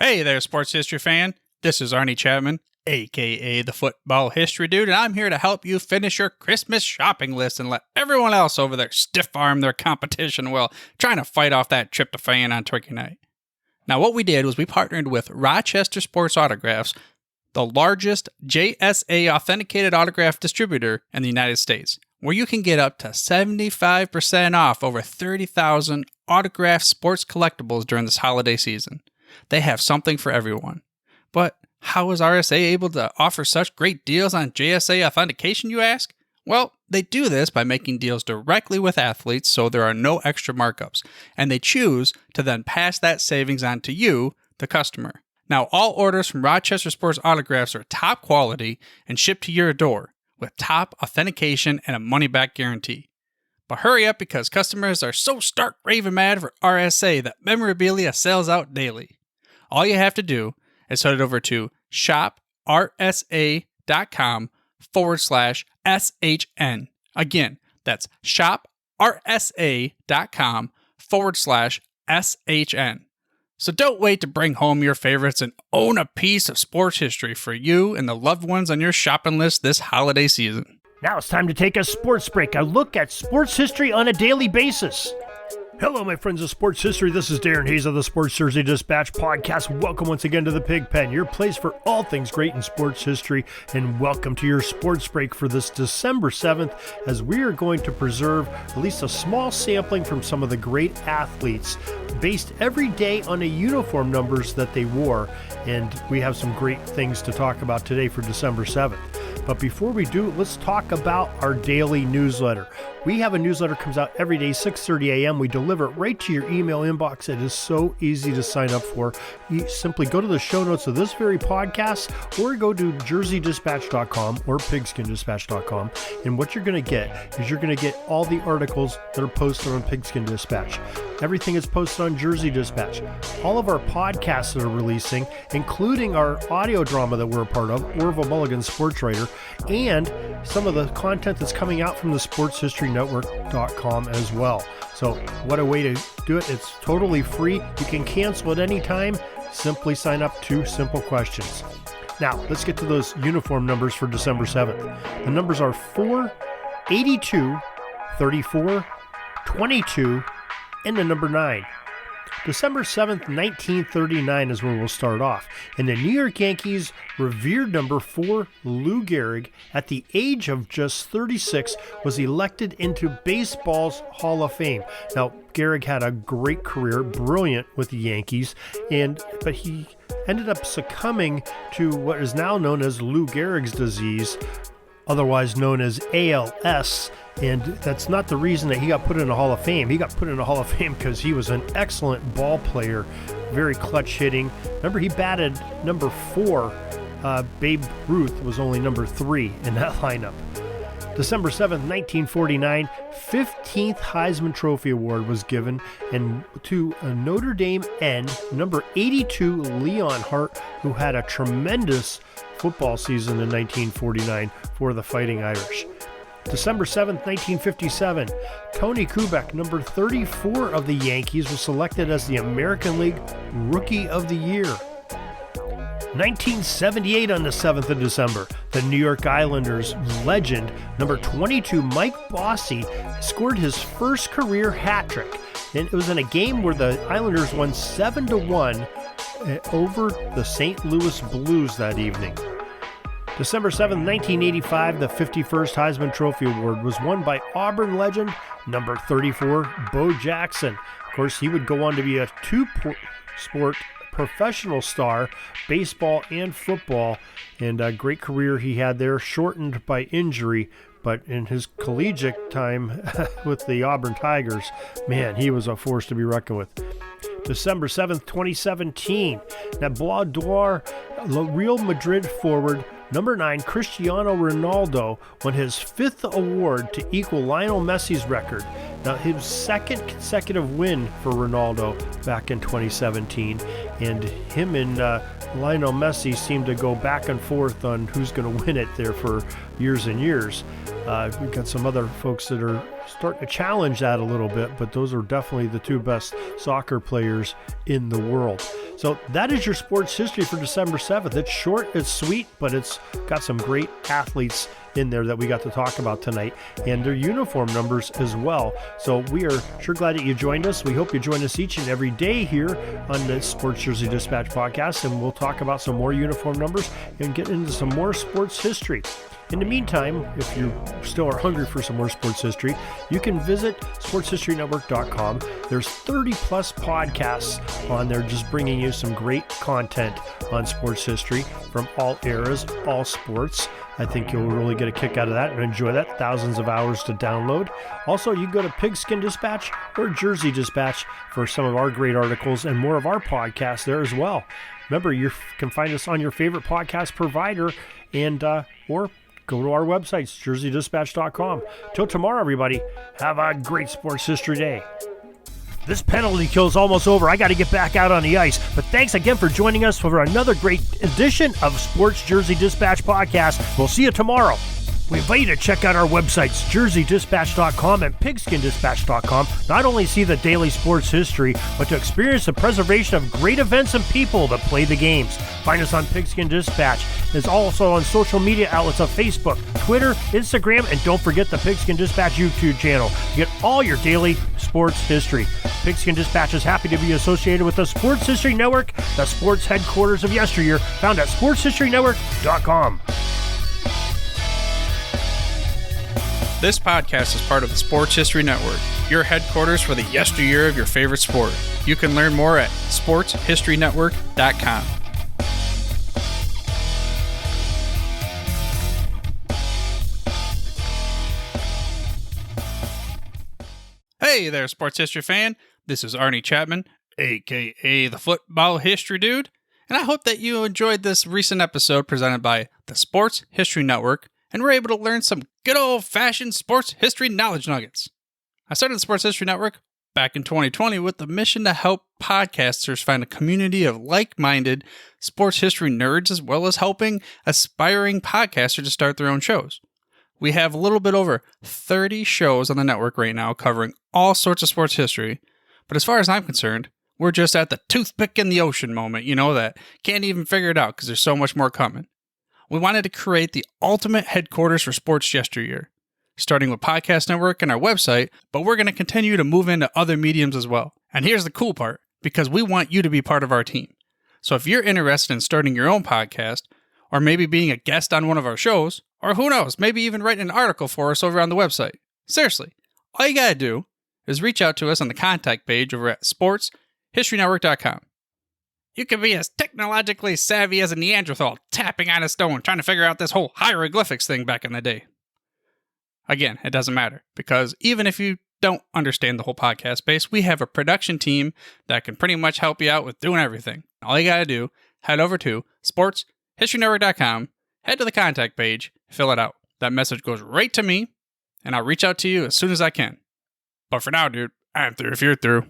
Hey there, sports history fan. This is Arnie Chapman, aka the Football History Dude, and I'm here to help you finish your Christmas shopping list and let everyone else over there stiff-arm their competition while trying to fight off that tryptophan on Turkey Night. Now, what we did was we partnered with Rochester Sports Autographs, the largest JSA authenticated autograph distributor in the United States, where you can get up to 75% off over 30,000 autographed sports collectibles during this holiday season. They have something for everyone. But how is RSA able to offer such great deals on JSA authentication, you ask? Well, they do this by making deals directly with athletes so there are no extra markups, and they choose to then pass that savings on to you, the customer. Now, all orders from Rochester Sports Autographs are top quality and shipped to your door with top authentication and a money-back guarantee. But hurry up because customers are so stark raving mad for RSA that memorabilia sells out daily. All you have to do is head over to shoprsa.com/SHN. Again, that's shoprsa.com/SHN. So don't wait to bring home your favorites and own a piece of sports history for you and the loved ones on your shopping list this holiday season. Now it's time to take a sports break, a look at sports history on a daily basis. Hello, my friends of sports history. This is Darren Hayes of the Sports Jersey Dispatch podcast. Welcome once again to the Pig Pen, your place for all things great in sports history, and welcome to your sports break for this December 7th, as we are going to preserve at least a small sampling from some of the great athletes based every day on the uniform numbers that they wore, and we have some great things to talk about today for December 7th. But before we do, let's talk about our daily newsletter. We have a newsletter that comes out every day, 6:30 a.m. We deliver it right to your email inbox. It is so easy to sign up for. You simply go to the show notes of this very podcast or go to jerseydispatch.com or pigskindispatch.com. And what you're going to get is you're going to get all the articles that are posted on Pigskin Dispatch. Everything is posted on Jersey Dispatch. All of our podcasts that are releasing, including our audio drama that we're a part of, Orville Mulligan Sports Writer, and some of the content that's coming out from the sportshistorynetwork.com as well. So what a way to do it. It's totally free. You can cancel at any time. Simply sign up. 2 simple questions. Now, let's get to those uniform numbers for December 7th. The numbers are 4, 82, 34, 22, and the number 9. December 7th, 1939 is where we'll start off. And the New York Yankees' revered number 4, Lou Gehrig, at the age of just 36, was elected into baseball's Hall of Fame. Now, Gehrig had a great career, brilliant with the Yankees, but he ended up succumbing to what is now known as Lou Gehrig's disease, otherwise known as ALS. And that's not the reason that he got put in the Hall of Fame. He got put in the Hall of Fame because he was an excellent ball player, very clutch hitting. Remember, he batted number 4. Babe Ruth was only number 3 in that lineup. December 7th, 1949, 15th Heisman Trophy Award was given and to a Notre Dame end, number 82, Leon Hart, who had a tremendous football season in 1949 for the Fighting Irish. December 7th, 1957, Tony Kubek, number 34 of the Yankees, was selected as the American League Rookie of the Year. 1978 on the 7th of December, the New York Islanders legend, number 22, Mike Bossy, scored his first career hat trick. And it was in a game where the Islanders won 7-1 over the St. Louis Blues that evening. December 7th, 1985, the 51st Heisman Trophy Award was won by Auburn legend, number 34, Bo Jackson. Of course, he would go on to be a 2-sport professional star, baseball and football, and a great career he had there, shortened by injury, but in his collegiate time with the Auburn Tigers, man, he was a force to be reckoned with. December 7th, 2017, that Ballon d'Or Real Madrid forward, number 9, Cristiano Ronaldo, won his 5th award to equal Lionel Messi's record. Now, his 2nd consecutive win for Ronaldo back in 2017, and him and Lionel Messi seem to go back and forth on who's going to win it there for years and years. We've got some other folks that are starting to challenge that a little bit, but those are definitely the 2 best soccer players in the world. So that is your sports history for December 7th. It's short, it's sweet, but it's got some great athletes in there that we got to talk about tonight, and their uniform numbers as well. So we are sure glad that you joined us. We hope you join us each and every day here on the Sports Jersey Dispatch podcast, and we'll talk about some more uniform numbers and get into some more sports history. In the meantime, if you still are hungry for some more sports history, you can visit sportshistorynetwork.com. There's 30 plus podcasts on there just bringing you some great content on sports history from all eras, all sports. I think you'll really get a kick out of that and enjoy that. Thousands of hours to download. Also, you go to Pigskin Dispatch or Jersey Dispatch for some of our great articles and more of our podcasts there as well. Remember, you can find us on your favorite podcast provider and or go to our websites, jerseydispatch.com. Till tomorrow, everybody, have a great sports history day. This penalty kill is almost over. I got to get back out on the ice. But thanks again for joining us for another great edition of Sports Jersey Dispatch Podcast. We'll see you tomorrow. We invite you to check out our websites, jerseydispatch.com and pigskindispatch.com. Not only see the daily sports history, but to experience the preservation of great events and people that play the games. Find us on Pigskin Dispatch. It's also on social media outlets of Facebook, Twitter, Instagram, and don't forget the Pigskin Dispatch YouTube channel. You get all your daily sports history. Pigskin Dispatch is happy to be associated with the Sports History Network, the sports headquarters of yesteryear, found at sportshistorynetwork.com. This podcast is part of the Sports History Network, your headquarters for the yesteryear of your favorite sport. You can learn more at sportshistorynetwork.com. Hey there, sports history fan. This is Arnie Chapman, aka the Football History Dude, and I hope that you enjoyed this recent episode presented by the Sports History Network and were able to learn some good old-fashioned sports history knowledge nuggets. I started the Sports History Network back in 2020 with the mission to help podcasters find a community of like-minded sports history nerds, as well as helping aspiring podcasters to start their own shows. We have a little bit over 30 shows on the network right now covering all sorts of sports history, but as far as I'm concerned, we're just at the toothpick in the ocean moment, that can't even figure it out because there's so much more coming. We wanted to create the ultimate headquarters for sports yesteryear, starting with Podcast Network and our website, but we're going to continue to move into other mediums as well. And here's the cool part, because we want you to be part of our team. So if you're interested in starting your own podcast, or maybe being a guest on one of our shows, or who knows, maybe even writing an article for us over on the website. Seriously, all you gotta do is reach out to us on the contact page over at sportshistorynetwork.com. You can be as technologically savvy as a Neanderthal tapping on a stone trying to figure out this whole hieroglyphics thing back in the day. Again, it doesn't matter, because even if you don't understand the whole podcast space, we have a production team that can pretty much help you out with doing everything. All you gotta do, head over to sportshistorynetwork.com, head to the contact page, fill it out. That message goes right to me, and I'll reach out to you as soon as I can. But for now, dude, I'm through if you're through.